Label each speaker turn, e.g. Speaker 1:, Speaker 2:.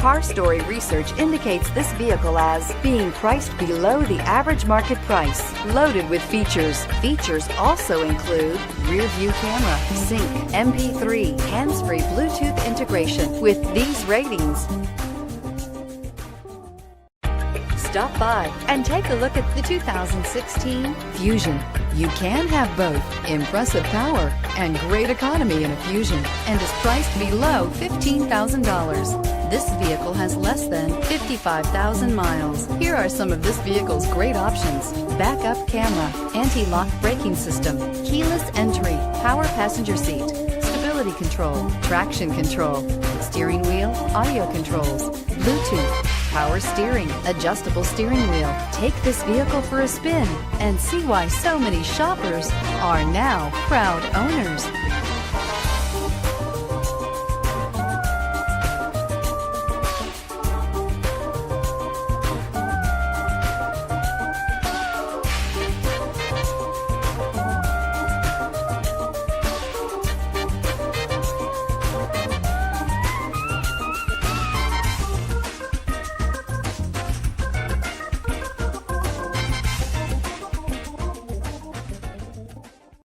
Speaker 1: Car Story research indicates this vehicle as being priced below the average market price, loaded with features. Features also include rear view camera, sync, MP3, hands-free Bluetooth integration. With these ratings, stop by and take a look at the 2016 Fusion. You can have both impressive power and great economy in a Fusion, and is priced below $15,000. This vehicle has less than 55,000 miles. Here are some of this vehicle's great options: backup camera, anti-lock braking system, keyless entry, power passenger seat, stability control, traction control, steering wheel audio controls, Bluetooth, power steering, adjustable steering wheel. Take this vehicle for a spin and see why so many shoppers are now proud owners.